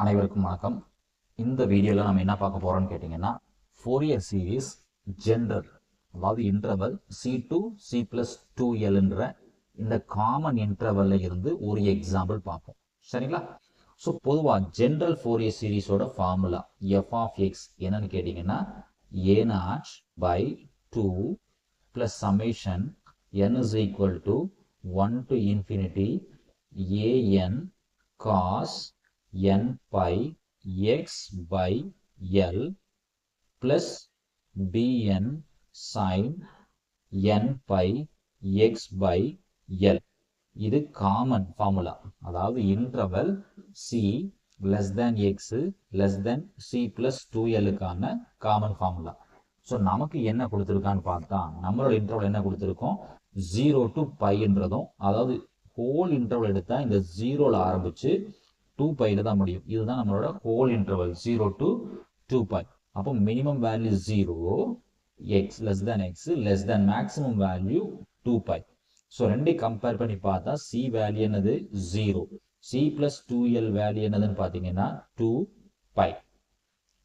அனைவருக்கும் வணக்கம். இந்த வீடியோவில் நம்ம என்ன பார்க்க போகிறோம்னு கேட்டிங்கன்னா, ஃபோரியர் சீரீஸ் ஜென்ரல், அதாவது இன்டர்வல் C2 C+2Lன்ற இந்த காமன் இன்டர்வல்ல இருந்து ஒரு எக்ஸாம்பிள் பார்ப்போம். சரிங்களா? ஸோ பொதுவாக ஜென்ரல் ஃபோரியர் சீரீஸோட ஃபார்முலா f of x என்னன்னு கேட்டிங்கன்னா, a0/2 plus summation n is equal to 1 to infinity an cos n pi x by L plus bn sin n pi x by L. இது common formula, அதாவது interval c less than x less than c plus 2Lக்கான common formula. So நமக்கு என்ன கொடுத்துருக்கான்னு பார்த்தா, நம்மளோட interval என்ன கொடுத்துருக்கோம், 0 to பைன்றதும், அதாவது ஹோல் இன்டர்வல் எடுத்தால் இந்த 0ல ஆரம்பிச்சு 2π தான் முடியும். இதுதான் நம்மளோட ஹோல் இன்டர்வல் 0 to 2π. அப்போ minimum value 0, x less than x less than maximum value 2π. So ரெண்டையும் கம்பேர் பண்ணி பார்த்தா c வேல்யூ என்னது 0, c plus 2L வேல்யூ என்னதுன்னு பார்த்தீங்கன்னா 2π.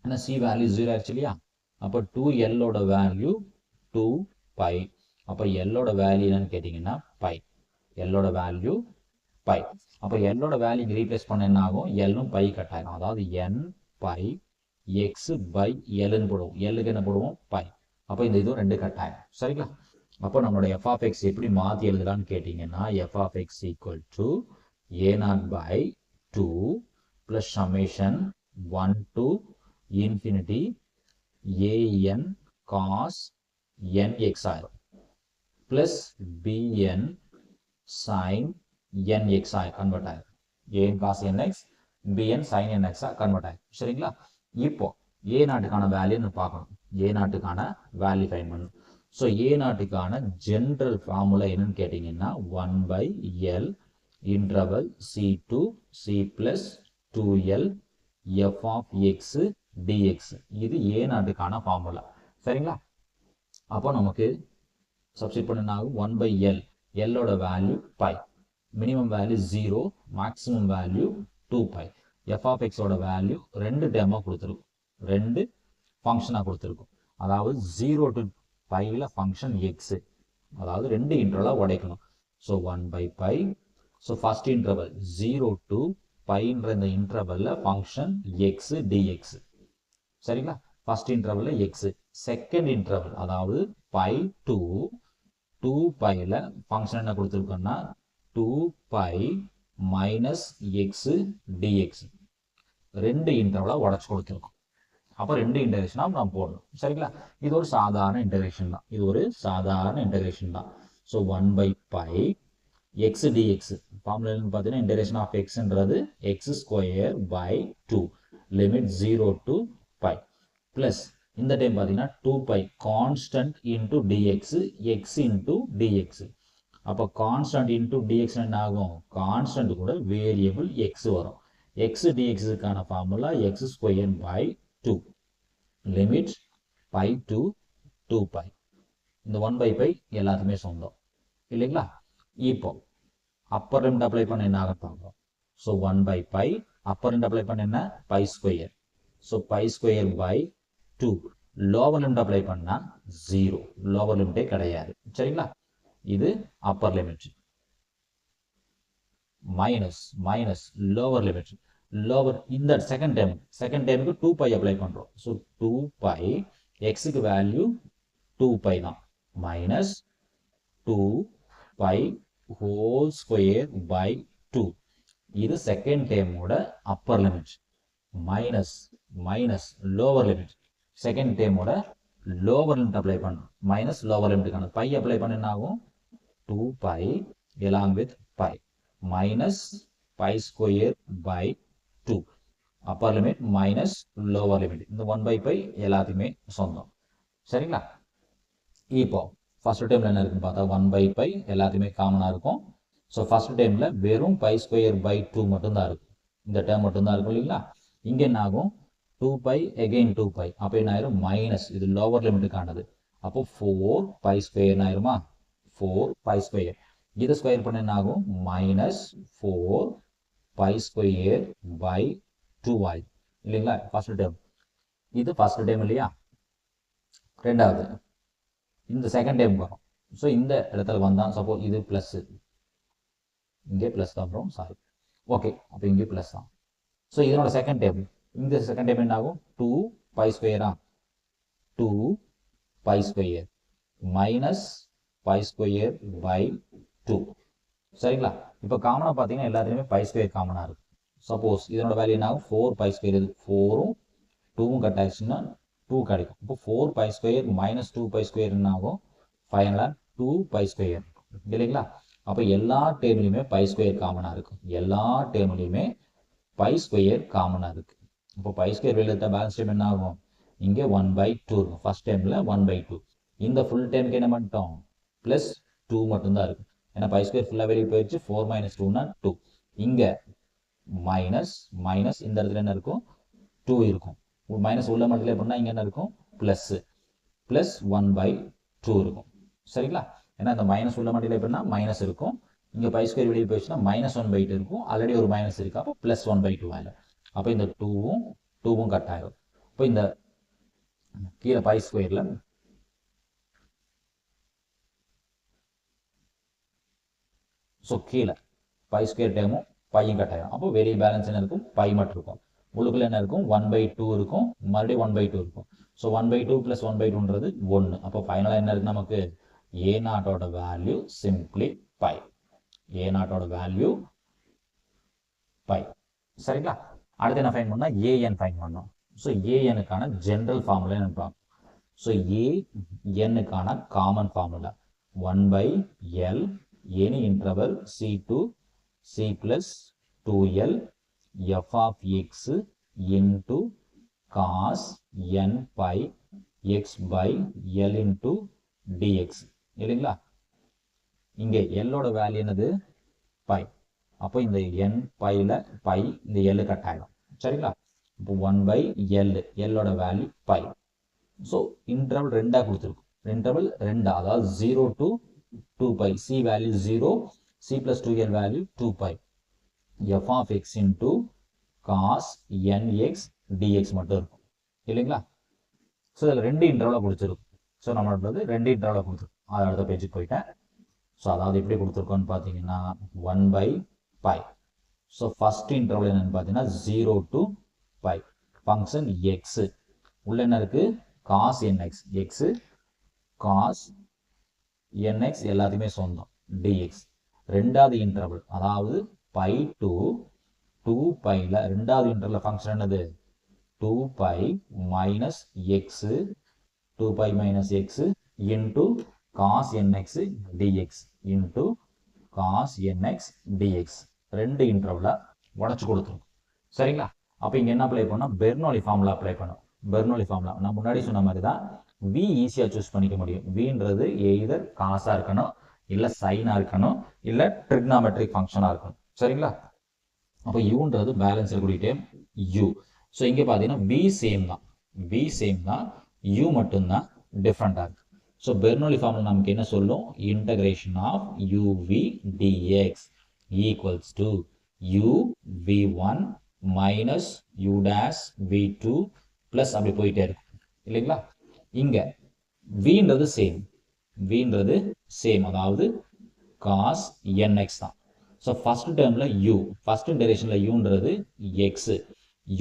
ஏன்னா c வேல்யூ 0 ஆயிடுச்சு இல்லையா? அப்போ 2Lோட வேல்யூ 2π. அப்போ Lோட வேல்யூ என்னன்னு கேட்டிங்கன்னா π. Lோட வேல்யூ π. அப்போ Lோட வேல்யூ இங்கே ரீப்ளேஸ் பண்ண என்ன ஆகும், Lனும் π கட் ஆகும். அதாவது n π x by Lன்னு போடுவோம். Lக்கு என்ன போடுவோம், π. அப்போ இந்த இதுவும் ரெண்டு கட் ஆகும். சரிங்களா? அப்போ நம்மளோட f of x எப்படி மாற்றி எழுதலான்னு கேட்டிங்கன்னா, f of x equal to a0/2 plus summation 1 to infinity an cos nx ஆயிரும் plus bn sin nx convert ஆயிரும். an cos nx bn sin nx convert ஆயிரும். சரிங்களா? இப்போ a0க்கான வேல்யூன்னு பார்க்கணும். a0க்கான வேல்யூ ஃபைண்ட் பண்ணணும். ஸோ a0க்கான ஜென்ரல் ஃபார்முலா என்னன்னு கேட்டிங்கன்னா 1/L interval C2 C+2L f of x dx. இது a0க்கான ஃபார்முலா. சரிங்களா? அப்போ நமக்கு சப்ஸ்டிட் பண்ணா 1/L, Lோட value π, minimum value 0, maximum value 2π. f of x ஓட வேல்யூ ரெண்டு டேர்மாக கொடுத்துருக்கும், ரெண்டு ஃபங்க்ஷனாக கொடுத்துருக்கும். அதாவது 0 to πல ஃபங்க்ஷன் x, அதாவது ரெண்டு இன்டர்வலாக உடைக்கணும். So 1/π. So first interval 0 to πன்ற இந்த இன்டர்வல்ல ஃபங்க்ஷன் x dx. சரிங்களா? ஃபர்ஸ்ட் இன்டர்வல்ல x. செகண்ட் இன்டர்வல் அதாவது π to 2πல ஃபங்க்ஷன் என்ன கொடுத்துருக்கோம்னா 2π மைனஸ் x dx. ரெண்டு இன்டர்வலாக உடச்சு கொடுத்துருக்கோம். அப்போ ரெண்டு இன்டகிரேஷனாக நம்ம போடணும். சரிங்களா? இது ஒரு சாதாரண இன்டகிரேஷன் தான். இது ஒரு சாதாரண இன்டகிரேஷன் தான். ஸோ 1/π x dx ஃபார்முலான்னு பார்த்தீங்கன்னா, இன்டகிரேஷன் ஆஃப் எக்ஸ்ன்றது x² by 2 limit 0 to π plus இந்த டைம் பார்த்தீங்கன்னா 2π constant into dx x into dx. அப்போ கான்ஸ்டன்ட் இன்டூ dx என்ன ஆகும், கான்ஸ்டன்ட் கூட வேரியபிள் x வரும். x dxக்கான ஃபார்முலா x²/2 லிமிட் π to 2π. இந்த 1/π எல்லாத்துக்குமே சொந்தம் இல்லைங்களா? இப்போ அப்பர் லிமிட் அப்ளை பண்ண என்ன ஆக பார்ப்போம். ஸோ 1/π அப்பர் லிமிட் அப்ளை பண்ண என்ன, π². ஸோ π²/2. லோவர் லிமிட் அப்ளை பண்ணா 0, லோவர் லிமிட்டே கிடையாது. சரிங்களா? இது Appar limit minus lower limit. Lower இந்த செகண்ட் டைமுக்கு 2π அப்ளை பண்றோம். ஸோ 2π எக்ஸுக்கு வேல்யூ 2π தான், மைனஸ் 2π ஹோல் ஸ்கொயர்/2. இது செகண்ட் டைமோட upper limit minus lower limit. Second டைமோட லோவர் லிமிட் அப்ளை பண்ணும், மைனஸ் லோவர் லிமிட்டுக்கான பை அப்ளை பண்ண என்ன ஆகும், 2π along with π minus π²/2. Upper limit minus lower limit. இந்த 1/π எல்லாத்தையுமே சொந்தம். சரிங்களா? இப்போ ஃபர்ஸ்ட் டைம்ல என்ன இருக்குன்னு பார்த்தா 1/π எல்லாத்தையுமே காமனா இருக்கும். ஸோ ஃபர்ஸ்ட் டைம்ல வெறும் π²/2 மட்டும்தான் இருக்கும். இந்த டேர்ம் மட்டும்தான் இருக்கும் இல்லைங்களா? இங்க என்ன ஆகும், 2π again 2π. அப்போ என்ன ஆயிரும், மைனஸ், இது லோவர் லிமிட்டுக்கானது. அப்போ 4π² ஆயிருமா, 4π². இதை ஸ்கொயர் பண்ண என்ன ஆகும், -4π² 2 ஆயிடுது இல்லைங்களா? ஃபர்ஸ்ட் டேர்ம் இது ஃபர்ஸ்ட் டேர்ம் இல்லையா? ரெண்டாவது இந்த செகண்ட் டேர்ம் வரும். ஸோ இந்த இடத்துல வந்தால் சப்போஸ் இது ப்ளஸ், இங்கே ப்ளஸ் தான் வரும், சாரி. ஓகே, அப்போ இங்கே ப்ளஸ் தான். ஸோ இதனோட செகண்ட் டேர்ம், இந்த செகண்ட் டேர்ம் என்ன ஆகும்? 2 பை ஸ்கொயரா, 2 pi square minus pi square pi 2. சரிங்களா? இப்போ காமனாக பார்த்தீங்கன்னா எல்லாத்துலேயுமே பை ஸ்கொயர் காமனாக இருக்கும். சப்போஸ் இதனோட வேல்யூ என்ன ஆகும்? 4 பை ஸ்கொயர், இது 4ம் 2ம் கட் ஆயிடுச்சுன்னா 2 கிடைக்கும். இப்போ 4 pi square minus 2 pi square என்ன ஆகும்? ஃபைனலாக 2 பை ஸ்கொயர் இல்லைங்களா? அப்போ எல்லா டேர்ம்லையுமே பை ஸ்கொயர் காமனாக இருக்கும். எல்லா டேர்ம்லையுமே பை ஸ்கொயர் காமனாக இருக்குது. இப்போ பை ஸ்கொயர் வெளியே எடுத்தால் பேலன்ஸ் டேர்ம் என்ன ஆகும்? இங்கே 1/2 இருக்கும். ஃபர்ஸ்ட் டைமில் 1/2. இந்த ஃபுல் டைமுக்கு என்ன பண்ணிட்டோம்? ப்ளஸ் 2 மட்டும்தான் இருக்கும். ஏன்னா பை ஸ்கொயர் ஃபுல்லாக வெளியே போயிடுச்சு. 4 - 2னா 2. இங்கே மைனஸ் மைனஸ், இந்த இடத்துல என்ன இருக்கும்? 2 இருக்கும். மைனஸ் உள்ள மல்டிப்ளை பண்ணால் இங்கே என்ன இருக்கும்? ப்ளஸ் ப்ளஸ் 1/2 இருக்கும். சரிங்களா? ஏன்னா இந்த மைனஸ் உள்ள மல்டிப்ளை பண்ணால் மைனஸ் இருக்கும். இங்கே பை ஸ்கொயர் வெளியே போயிடுச்சுன்னா -1/2 இருக்கும். ஆல்ரெடி ஒரு மைனஸ் இருக்கு. அப்போ ப்ளஸ் 1/2 ஆயிடும். அப்போ இந்த 2ம் கட் ஆகிடும். இப்போ இந்த கீழே பை ஸ்கொயரில் ஸோ கீழே பை ஸ்கொயர் டேமும் பையும் கட் ஆகிடும். அப்போ வெளியே பேலன்ஸ் என்ன இருக்கும்? பை மட்டும் இருக்கும். உள்ளுக்குள்ள என்ன இருக்கும்? 1/2 இருக்கும். மறுபடியும் 1/2 இருக்கும். ஸோ 1/2 + 1/2ன்றது 1. அப்போ ஃபைனலாக என்ன இருக்கு நமக்கு? A0ஓட வேல்யூ சிம்பிளி பை. A0ஓட வேல்யூ பை. சரிங்களா? அடுத்து என்ன ஃபைன் பண்ணால் AN ஃபைன் பண்ணோம். ஸோ ANக்கான ஜென்ரல் ஃபார்முலா என்ன பார்ப்போம். ஸோ ANக்கான common formula 1/L any interval C to C plus 2L f of x into cos n pi x by L into dx இல்லைங்களா? இங்கே எல்லோட வேல்யூ என்னது? பை. அப்போ இந்த n பையில் பை, இந்த எல் கட் ஆகிடும். சரிங்களா? இப்போ 1/L எல்லோட வேல்யூ பை. ஸோ இன்டர்வல் ரெண்டாக கொடுத்துருக்கும். இன்டர்வல் ரெண்டா, அதாவது 0 to 2π. C value 0, C plus 2L value 2π. f of x into cos nx dx மட்டும் இருக்கும் இல்லைங்களா? ஸோ இதில் ரெண்டு இன்டர்வலாக கொடுத்துருக்கும். ஸோ நம்மளோட ரெண்டு இன்டர்வலாக கொடுத்துருக்கும். அது அடுத்த பேஜுக்கு போயிட்டேன். ஸோ அதாவது எப்படி கொடுத்துருக்கோன்னு பார்த்தீங்கன்னா 1/π. ஸோ ஃபர்ஸ்ட் இன்டர்வல் என்னன்னு பார்த்தீங்கன்னா 0 to π. ஃபங்க்ஷன் x உள்ள என்ன இருக்கு? cos nx, x cos nx எல்லாத்தையுமே சொந்தம் dx. ரெண்டாவது இன்டர்வல் அதாவது பை டு 2πல ரெண்டாவது இன்டர்வல் ஃபங்க்ஷன் என்னது? 2π minus x 2π minus x into cos nx dx into cos nx dx. ரெண்டு இன்டர்வலை உடச்சு கொடுத்துரும். சரிங்களா? அப்போ இங்கே என்ன அப்ளை பண்ணோம்? பெர்னோலி ஃபார்முலா அப்ளை பண்ணோம். பெர்னோலி ஃபார்முலா நான் முன்னாடி சொன்ன மாதிரி தான். v ஈஸியாக சூஸ் பண்ணிக்க முடியும். vன்றது எய்தர் காசாக இருக்கணும், இல்லை சைனாக இருக்கணும், இல்லை ட்ரிக்னாமெட்ரிக் ஃபங்க்ஷனாக இருக்கணும். சரிங்களா? அப்போ யூன்றது பேலன்ஸ் இருக்கக்கூடிய டைம் u. ஸோ இங்கே பார்த்தீங்கன்னா v சேம் தான், v சேம் தான், u மட்டும்தான் டிஃப்ரெண்ட்டாக இருக்கு. ஸோ பெர்னோலி ஃபார்முலா நமக்கு என்ன சொல்லும்? Integration of uv dx equals to u v1 minus u dash v2 plus அப்படி போயிட்டே இருக்கும் இல்லைங்களா? இங்கே vன்றது சேம், vன்றது சேம், அதாவது cos nx தான். ஸோ ஃபர்ஸ்ட் டேர்மில் u, ஃபர்ஸ்ட் டெரிவேஷனில் uன்றது x,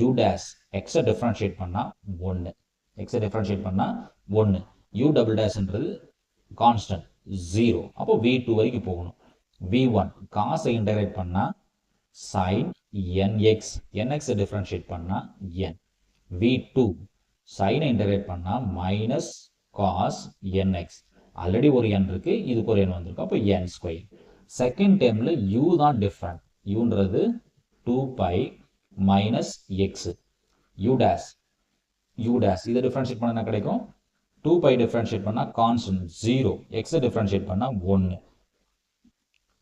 u டேஷ் எக்ஸை டிஃப்ரென்ஷியேட் பண்ணால் 1, எக்ஸை டிஃப்ரென்ஷியேட் பண்ணால் 1, u டபுள் டேஷ்ன்றது கான்ஸ்டன்ட் 0. அப்போ v2 வரைக்கும் போகணும். v1 காசை இன்டகிரேட் பண்ணால் sin nx, nxை டிஃப்ரென்ஷியேட் பண்ணால் n. v2 சைனை இன்டகிரேட் பண்ணால் மைனஸ் காஸ் nx. ஆல்ரெடி ஒரு n இருக்கு, இதுக்கு ஒரு n வந்திருக்கு. அப்போ n ஸ்கொயர். செகண்ட் டேர்மில் u தான் டிஃப்ரெண்ட். யூன்றது 2π மைனஸ் எக்ஸ், u டேஷ் இதை டிஃப்ரென்ஷியேட் பண்ண என்ன கிடைக்கும்? 2π டிஃப்ரென்ஷியேட் பண்ணால் கான்ஸ்டன்ட் 0, எக்ஸை டிஃப்ரென்ஷியேட் பண்ணால் 1,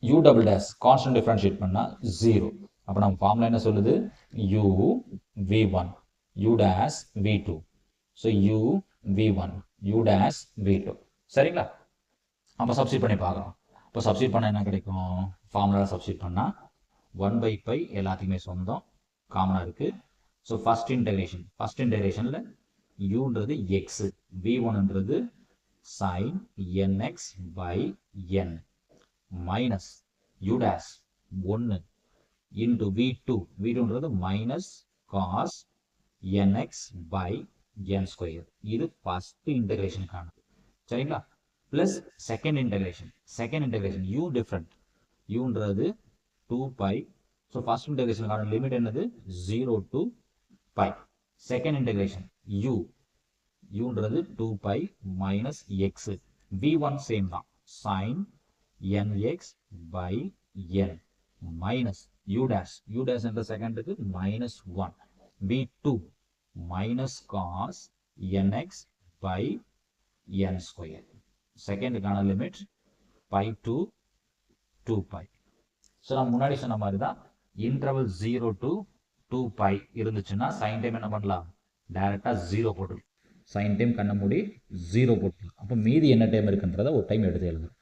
u double dash constant differentiate பண்ணால் 0. அப்போ நம்ம ஃபார்முலா என்ன சொல்லுது? u v1 u dash v2. So u v1 u dash v2. சரிங்களா? அப்போ சப்ஸ்டிட் பண்ணி பார்க்குறோம். இப்போ சப்ஸ்டிட் பண்ணால் என்ன கிடைக்கும்? ஃபார்முலாவில் சப்ஸ்டிட் பண்ணால் 1/π எல்லாத்துக்குமே சொந்தம், காமனாக இருக்குது. ஸோ ஃபர்ஸ்ட் இன்டகிரேஷனில் யூன்றது எக்ஸு, v1ன்றது sin nx by n minus u dash 1 into v2ன்றது minus cos nx by n square. இது ஃபர்ஸ்ட் இன்டகிரேஷனுக்கானது. சரிங்களா? Plus second integration u different, யூன்றது 2π. ஸோ ஃபர்ஸ்ட் இன்டகிரேஷனுக்கான லிமிட் என்னது 0 to π. செகண்ட் இன்டகிரேஷன் யூன்றது 2π மைனஸ் எக்ஸ், v1 சேம் தான் sin nx by n minus u dash என்ற செகண்டுக்கு minus 1, v2 minus cos nx by n square. செகண்டுக்கான லிமிட் π to 2π. ஸோ நம்ம முன்னாடி சொன்ன மாதிரி தான் இன்டர்வல் 0 to 2π இருந்துச்சுன்னா சைன் டைம் என்ன பண்ணலாம், டைரெக்டாக 0 போட்டுருலாம். சைன் டைம் கண்ண மூடி 0 போட்டுருலாம். அப்போ மீதி என்ன டைம் இருக்குன்றதை ஒரு டைம் எடுத்து எழுதும்.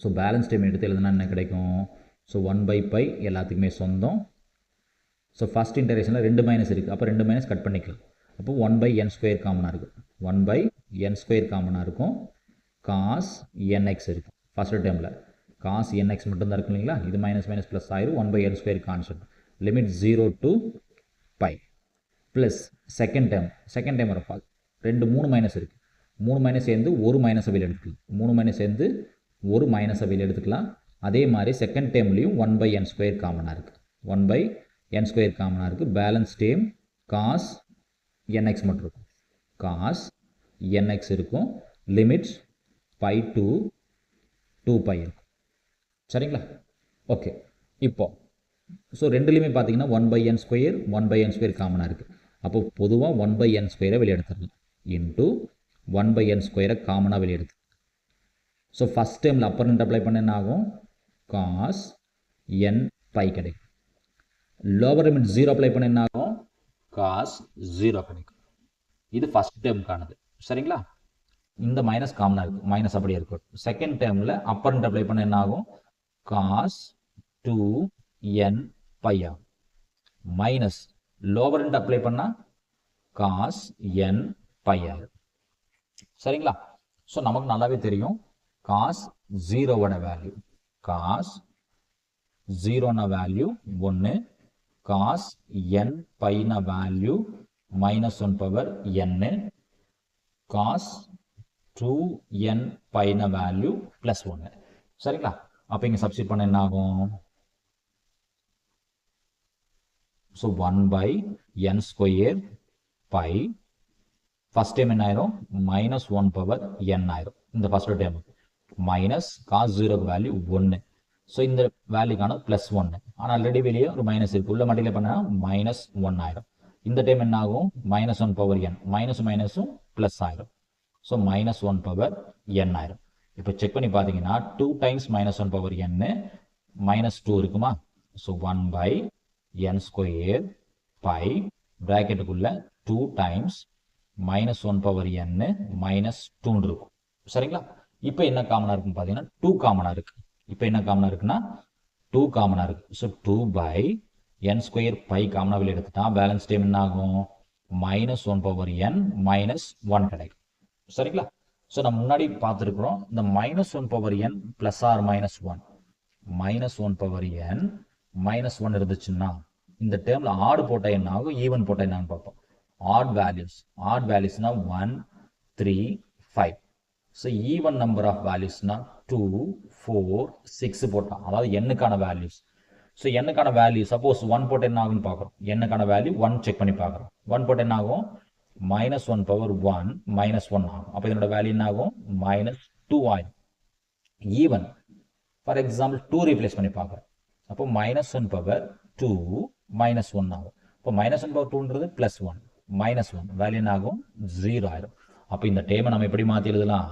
ஸோ பேலன்ஸ் டைம் எடுத்து எழுதுனா என்ன கிடைக்கும், ஸோ 1/π எல்லாத்துக்குமே சொந்தம். ஸோ ஃபர்ஸ்ட் இன்டகிரேஷனில் 2 மைனஸ் இருக்குது, அப்போ 2 மைனஸ் கட் பண்ணிக்கலாம். அப்போ 1/n ஸ்கொயர் காமனாக இருக்கும், 1/n ஸ்கொயர் காமனாக இருக்கும். காஸ் nx இருக்கும் ஃபர்ஸ்ட் டைமில், காஸ் nx மட்டும்தான் இருக்கு இல்லைங்களா, இது மைனஸ் மைனஸ் ப்ளஸ் ஆயிரும். 1/n square constant, limit 0 to π. Plus second time வரும் 3 மைனஸ் இருக்குது, 3 மைனஸ் சேர்ந்து ஒரு மைனஸை வெளியே எடுத்துக்கலாம், 3 மைனஸ் சேர்ந்து ஒரு மைனஸை வெளியே எடுத்துக்கலாம். அதே மாதிரி செகண்ட் டைம்லையும் 1/n ஸ்கொயர் காமனாக இருக்குது, 1/n ஸ்கொயர் காமனாக இருக்குது. பேலன்ஸ் டைம் காஸ் nx மட்டும் இருக்கும், காஸ் nx இருக்கும். லிமிட்ஸ் π to 2π இருக்கும். சரிங்களா? ஓகே. இப்போ ஸோ ரெண்டுலேயுமே பார்த்தீங்கன்னா 1/n ஸ்கொயர் காமனாக இருக்குது. அப்போ பொதுவாக 1/n ஸ்கொயரை வெளியே எடுத்துடலாம், இன்ட்டு 1/n ஸ்கொயரை காமனாக வெளியே எடுத்து. ஸோ ஃபஸ்ட் டைமில் அப்பர் லிமிட் அப்ளை பண்ண என்ன ஆகும், காஸ் nπ கிடைக்கும். லோவர் லிமிட் 0 அப்ளை பண்ண என்ன ஆகும், காஸ் 0 கிடைக்கும். இது ஃபஸ்ட் டைமுக்கானது. சரிங்களா? இந்த மைனஸ் காமனாக இருக்குது, மைனஸ் அப்படியே இருக்கும். செகண்ட் டைமில் அப்பர் லிமிட் அப்ளை பண்ண என்ன ஆகும், காஸ் 2nπ ஆகும். மைனஸ் லோவர் லிமிட் அப்ளை பண்ணால் காஸ் nπ ஆகும். சரிங்களா? ஸோ நமக்கு நல்லாவே தெரியும் காஸ் 0வோட வேல்யூ, காஸ் 0ன வேல்யூ 1, காஸ் nπன வேல்யூ -1/n, காஸ் 2nπன வேல்யூ +1. சரிங்களா? அப்போ இங்கே சப்ஸ்டிட் பண்ண என்ன ஆகும், so 1/n square pi, first time என்ன ஆயிரும் -1/n ஆயிரும். இந்த ஃபர்ஸ்ட் டைம் மைனஸ் காஸ் 0க்கு வேல்யூ 1, ஸோ இந்த வேல்யூக்கான +1. ஆனால் ஆல்ரெடி வெளியே ஒரு மைனஸ் இருக்குது, உள்ள மல்டிப்ளை பண்ணால் -1 ஆயிரும். இந்த டைம் என்ன ஆகும், -1/n, மைனஸும் ப்ளஸ் ஆயிரும். ஸோ -1/n ஆயிரும். இப்போ செக் பண்ணி பார்த்தீங்கன்னா 2 டைம்ஸ் -1/n -2 இருக்குமா. ஸோ 1/n ஸ்கொயர் பை ப்ராக்கெட்டுக்குள்ள 2 டைம்ஸ் -1/n -2 இருக்கும். சரிங்களா? இப்போ என்ன காமனாக இருக்குன்னு பார்த்தீங்கன்னா 2 காமனாக இருக்குது. இப்போ என்ன காமனாக இருக்குன்னா 2 காமனாக இருக்குது. ஸோ 2/n ஸ்கொயர் பை காமனாக வெளியே எடுத்துட்டா பேலன்ஸ் டைம் என்ன ஆகும், -1/n -1 கிடைக்கும். சரிங்களா? ஸோ நம்ம முன்னாடி பார்த்துருக்குறோம், இந்த -1/n ப்ளஸ் ஆர் -1, -1/n -1 இருந்துச்சுன்னா இந்த டேர்மில் ஆட் போட்டால் என்ன ஆகும், ஈவன் போட்டால் என்னன்னு பார்ப்போம். ஆட் வேல்யூஸ்னா 1, 3, 5. ஸோ ஈவன் நம்பர் ஆஃப் வேல்யூஸ்னா 2, 4, 6 போட்டால், அதாவது எண்ணுக்கான வேல்யூஸ். ஸோ எண்ணுக்கான வேல்யூ சப்போஸ் 1 போட்டு என்ன ஆகுன்னு பார்க்குறோம், எண்ணுக்கான வேல்யூ 1 செக் பண்ணி பார்க்குறோம். 1 போட்டு என்ன ஆகும், -1/1 -1 ஆகும். அப்போ இதனோட வேல்யூ என்ன ஆகும், -2 ஆகும். ஈவன் ஃபார் எக்ஸாம்பிள் 2 ரீப்ளேஸ் பண்ணி பார்க்குறோம், அப்போ -1/2 -1 ஆகும். இப்போ -1/2ன்றது +1 -1 வேல்யூ என்ன ஆகும், 0 ஆயிடும். அப்போ இந்த டேமை நம்ம எப்படி மாற்றி எழுதலாம்,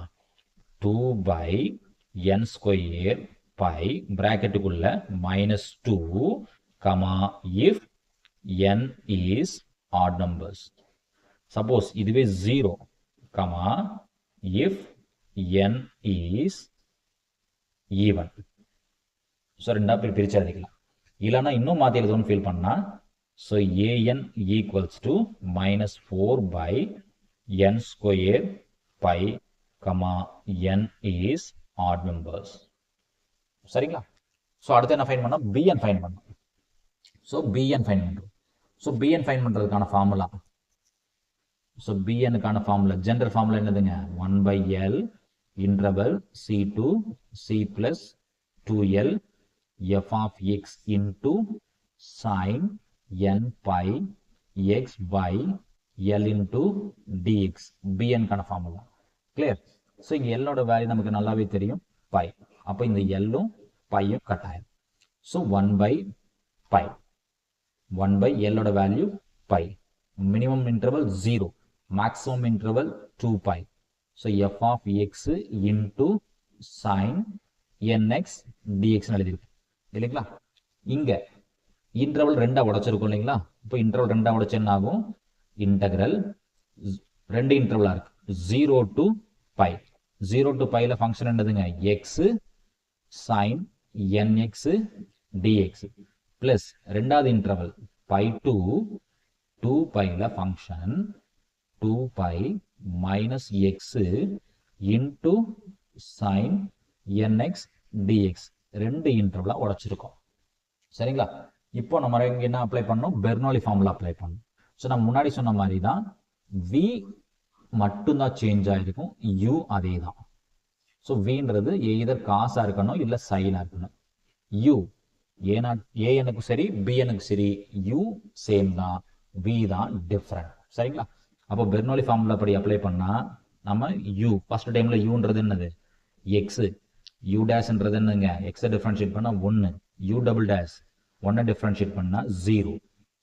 2/n ஸ்கொயர் பை பிராக்கெட்டுக்குள்ள -2, if n is odd numbers. Suppose இதுவே 0, if n is even. So ரெண்டா பிரிச்சு எழுதிக்கலாம். இல்லைன்னா இன்னும் மாற்றி எழுதணும்னு ஃபீல் பண்ணால் So an equals to minus 4 by n square pi comma n is odd numbers. சரிங்களா? ஸோ அடுத்து என்ன ஃபைன் பண்ணோம்? bn ஃபைன் பண்ணோம். ஸோ bn ஃபைன் பண்ணுறோம். ஸோ bn ஃபைன் பண்ணுறதுக்கான ஃபார்முலா, ஸோ bnக்கான ஃபார்முலா, ஜென்ரல் ஃபார்முலா என்னதுங்க? 1 by L interval c to c plus 2L f of x into sin n pi x by L into dx. bnக்கான formula clear. So இங்கே எல்லோட வேல்யூ நமக்கு நல்லாவே தெரியும், பை. அப்போ இந்த எல்லும் பையும் கட் ஆயிடும். ஸோ 1 by pi, 1 by எல்லோட value pi, minimum interval 0, maximum interval 2 pi. So f of x into sin nx dx எழுதிருக்கு இல்லைங்களா? இங்க இன்டர்வல் ரெண்டா உடைச்சிருக்கும் இல்லைங்களா? இப்போ இன்டர்வல் ரெண்டா உடைச்சு என்ன ஆகும்? இன்டகிரல் ரெண்டு இன்டர்வலா இருக்கு, 0 to pi. 0 to pi ல ஃபங்க்ஷன் என்னதுங்க? x sin nx dx plus ரெண்டாவது இன்டர்வல் pi to 2 pi ல function 2 pi minus x into sin nx dx. ரெண்டு இன்டர்வலா உடைச்சிருக்கோம் சரிங்களா? இப்போ நம்ம இங்க என்ன அப்ளை பண்ணோம்? பெர்னோலி ஃபார்முலா அப்ளை பண்ணோம். ஸோ நம்ம முன்னாடி சொன்ன மாதிரி தான், v மட்டும்தான் சேஞ்ச் ஆயிருக்கும், u அதே தான். ஸோ vன்றது எய்தர் காசா இருக்கணும் இல்லை சைனா இருக்கணும். u ஏனுக்கு சரி bnக்கு சரி u சேம் தான், v தான் டிஃப்ரெண்ட் சரிங்களா? அப்போ பெர்னோலி ஃபார்முலா படி அப்ளை பண்ணா நம்ம u ஃபர்ஸ்ட் டைம்ல uன்றது என்னது? x, u டேஷ்ன்றது என்னங்க? x டிஃபரன்ஷியேட் பண்ணா 1, u டபுள் டேஷ் 1 டிஃபரன்ஷியேட் பண்ணா 0.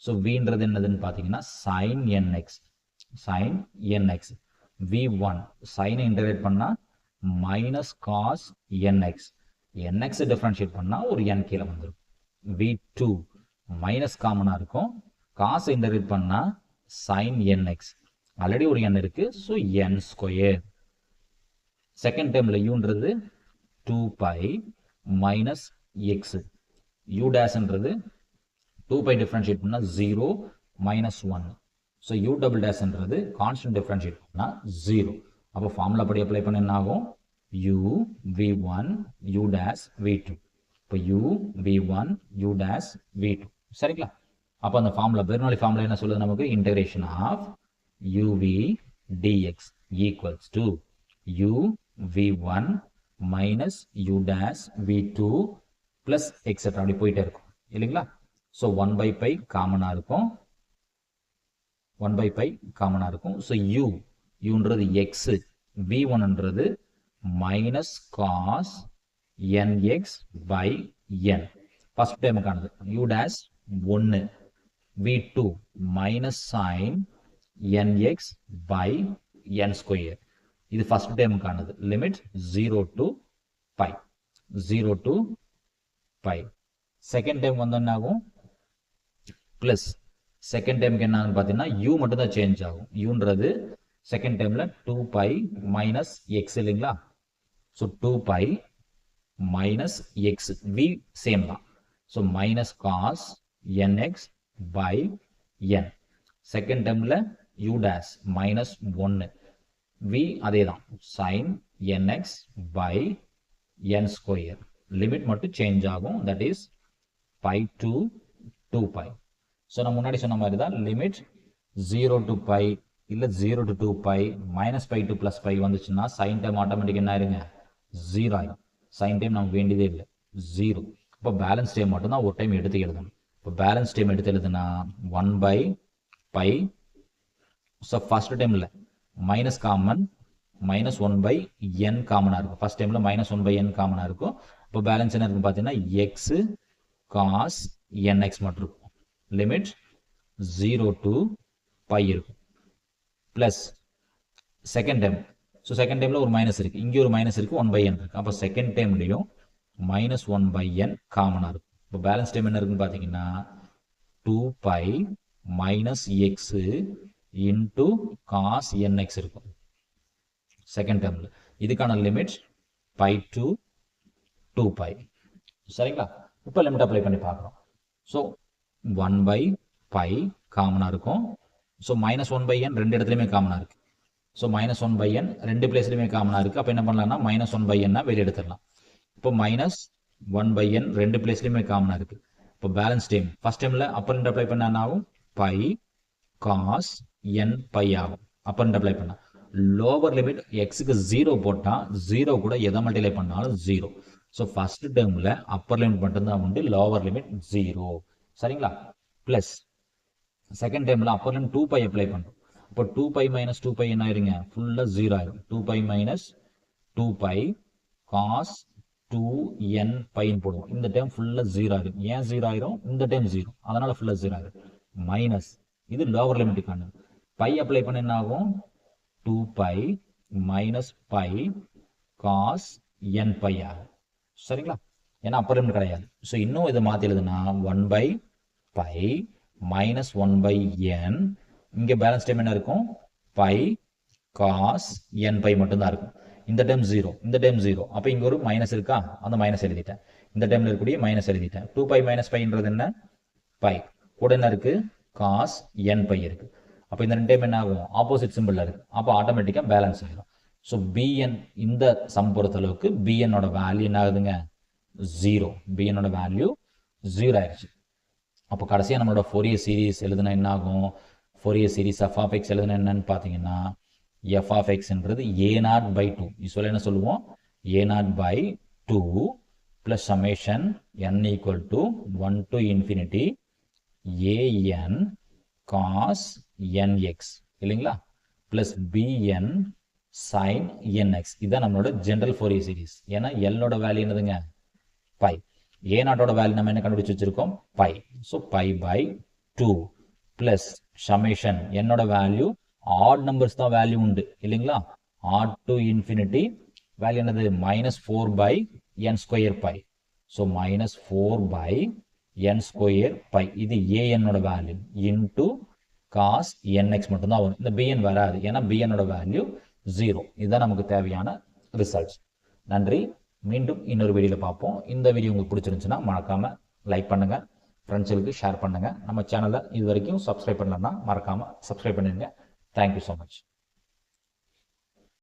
ஸோ vன்றது என்னதுன்னு பார்த்தீங்கன்னா sin nx, sin nx. v1 sin integrate பண்ணா minus cos nx, nx differentiate பண்ணா ஒரு n கீழே வந்துடும். v2 மைனஸ் காமனா இருக்கும், காசை இன்டகிரேட் பண்ணா sin nx, ஆல்ரெடி ஒரு n இருக்கு, ஸோ n ஸ்கொயர். செகண்ட் டைம்ல யூன்றது 2 pi மைனஸ் எக்ஸ், யூ டேஷ்ன்றது 2 pi டிஃபரன்ஷியேட் பண்ணா 0 மைனஸ் 1. ஸோ யூ டபுள் டேஷ்ன்றது கான்ஸ்டன்ட் டிஃபரன்ஷியேட் பண்ணா 0. அப்போ ஃபார்முலா படி அப்ளை பண்ண என்ன ஆகும்? u v1 u dash v2. இப்போ u v1 u dash v2 சரிங்களா? அப்போ அந்த ஃபார்முலா பெர்னோலி ஃபார்முலா என்ன சொல்லுது நமக்கு? Integration of uv dx equals to u v1 minus u dash v2 plus etc. அப்படி போயிட்டே இருக்கும் இல்லைங்களா? ஸோ 1 by pi காமனா இருக்கும், 1 by pi காமனா இருக்கும். ஸோ uன்றது x, v1ன்றது minus cos nx by n. First டைமுக்கானது u dash 1, v2 minus sin nx by n square. இது ஃபர்ஸ்ட் டைமுக்கானது. லிமிட் 0 to pi, 0 to pi. Second time வந்து என்ன ஆகும்? பிளஸ் செகண்ட் டைமுக்கு என்ன ஆகுன்னு பார்த்தீங்கன்னா u மட்டும் தான் சேஞ்ச் ஆகும். uன்றது செகண்ட் டைம்ல 2 pi மைனஸ் எக்ஸ் இல்லைங்களா? So 2 pi minus x, v same தான். So minus cos nx by n. Second டைம்ல u dash மைனஸ் 1, v அதே தான், sin nx by n ஸ்கொயர். லிமிட் மட்டும் சேஞ்ச் ஆகும், that is pi to 2 pi. So நான் முன்னாடி சொன்ன மாதிரி தான், லிமிட் 0 to pi இல்லை 0 to 2 pi minus pi to plus pi வந்துச்சுன்னா சைன் டைம் ஆட்டோமேட்டிக் என்ன ஆயிருங்க? 0 ஆயிடும். சைன் டைம் நமக்கு வேண்டியதே இல்லை, 0. இப்போ பேலன்ஸ் டைம் மட்டும் தான் ஒரு டைம் எடுத்து எழுதணும். இப்போ பேலன்ஸ் டைம் எடுத்து எழுதுனா 1 by pi. ஸோ ஃபர்ஸ்ட் டைமில் minus common, minus 1 by n காமனாக இருக்கும். ஃபர்ஸ்ட் டைமில் மைனஸ் 1 by n காமனாக இருக்கும். இப்போ பேலன்ஸ் என்ன இருக்குன்னு பார்த்தீங்கன்னா எக்ஸு காஸ் nx மட்டும் இருக்கும். லிமிட் 0 to pi இருக்கும். Plus second time, so second டைமில் ஒரு மைனஸ் இருக்குது, இங்கே ஒரு மைனஸ் இருக்குது, 1 by n இருக்குது. அப்போ செகண்ட் டைம்லேயும் மைனஸ் 1 by n காமனாக இருக்கும். இப்போ பேலன்ஸ் டைம் என்ன இருக்குன்னு பார்த்தீங்கன்னா 2 pi minus x into cos nx இருக்கும் செகண்ட் டேர்மில். இதுக்கான லிமிட் pi to 2 pi சரிங்களா? இப்போ லிமிட் அப்ளை பண்ணி பார்க்குறோம். ஸோ 1 by பை காமனாக இருக்கும். ஸோ -1/n ரெண்டு இடத்துலையுமே காமனாக இருக்குது. ஸோ -1/n ரெண்டு பிளேஸ்லையுமே காமனாக இருக்குது. அப்போ என்ன பண்ணலாம்னா -1/n வெளியே எடுத்துடலாம். இப்போ -1/n ரெண்டு பிளேஸ்லையுமே காமனாக இருக்குது. இப்போ பேலன்ஸ் டைம் ஃபர்ஸ்ட் டைமில் அப்பர் லிமிட் அப்ளை பண்ண என்ன ஆகும்? பை காஸ் என் பை ஆகும். அப்பர் லிமிட் அப்ளை பண்ணால் லோவர் லிமிட் எக்ஸுக்கு 0 போட்டால் 0 கூட எதை மல்டிப்ளை பண்ணாலும் 0. ஸோ ஃபர்ஸ்ட் டேர்மில் அப்பர் லிமிட் மட்டும்தான் உண்டு, லோவர் லிமிட் 0. சரிங்களா? ப்ளஸ் செகண்ட் டேர்மில் அப்பர் லிமிட் 2π அப்ளை பண்ணுறோம். இப்போ 2π - 2π என்ன ஆயிருங்க? ஃபுல்லாக 0 ஆயிரும். 2π - 2π காஸ் 2n பைன்னு போடுவோம். இந்த டைம் ஃபுல்லாக 0 ஆயிரும். ஏன் 0 ஆயிரும்? இந்த டைம் 0, அதனால ஃபுல்லாக 0 ஆயிரும். மைனஸ் இது லோவர் லிமிட்டுக்கான பை அப்ளை பண்ண என்ன ஆகும்? 2π - π காஸ் n பை ஆகும். சரிங்களா? ஏன்னா அப்பர் லிமிட் கிடையாது. ஸோ இன்னும் இதை மாற்றி எழுதுனா 1/π - 1/n. இங்கே பேலன்ஸ் டைம் என்ன இருக்கும்? பை காஸ் n பை மட்டும்தான் இருக்கும். இந்த டைம் 0, இந்த டைம் 0. அப்போ இங்கே ஒரு மைனஸ் இருக்கா? அந்த மைனஸ் எழுதிட்டேன். இந்த டைமில் இருக்கக்கூடிய மைனஸ் எழுதிட்டேன். 2π - πன்றது என்ன? பை கூட என்ன இருக்குது? காஸ் n பை இருக்குது. அப்போ இந்த ரெண்டு டைம் என்ன ஆகும்? ஆப்போசிட் சிம்பிளில் இருக்குது. அப்போ ஆட்டோமேட்டிக்காக பேலன்ஸ் ஆகிடும். ஸோ bn இந்த சம் பொறுத்தளவுக்கு bnோட வேல்யூ என்ன ஆகுதுங்க? 0. bnோட வேல்யூ 0 ஆயிடுச்சு. அப்போ கடைசியாக நம்மளோட ஃபோரியர் சீரீஸ் எழுதுனா என்ன ஆகும்? Fourier series f of x எழுதுனா என்னன்னு பார்த்தீங்கன்னா f of xன்றது a0/2. யூஸ்வலாக என்ன சொல்லுவோம்? a0/2 plus summation n = 1 to infinity an cos nx இல்லைங்களா? Plus bn sin nx. இதுதான் நம்மளோட ஜென்ரல் ஃபோரியர் சீரீஸ். ஏன்னா எல்லோட வேல்யூ என்னதுங்க? பை. a0ஓட வேல்யூ நம்ம என்ன கண்டுபிடிச்சு வச்சிருக்கோம்? பை. ஸோ π/2 ப்ளஸ் சமேஷன் என்னோட வேல்யூ ஆட் நம்பர்ஸ் தான் வேல்யூ உண்டு இல்லைங்களா? ஆட் டு இன்ஃபினிட்டி வேல்யூ என்னது? -4/n² by. So -4/n² pi. இது anோட வேல்யூ இன்டு காஸ் nx மட்டும்தான் வரும். இந்த bn வராது, ஏன்னா bnோட வேல்யூ 0. இதுதான் நமக்கு தேவையான ரிசல்ட்ஸ். நன்றி. மீண்டும் இன்னொரு வீடியோவில் பார்ப்போம். இந்த வீடியோ உங்களுக்கு பிடிச்சிருந்துச்சுன்னா மறக்காமல் லைக் பண்ணுங்கள், ஃப்ரெண்ட்ஸுக்கு ஷேர் பண்ணுங்கள். நம்ம சேனலை இது வரைக்கும் சப்ஸ்கிரைப் பண்ணலன்னா மறக்காமல் சப்ஸ்கிரைப் பண்ணிடுங்க. Thank you so much.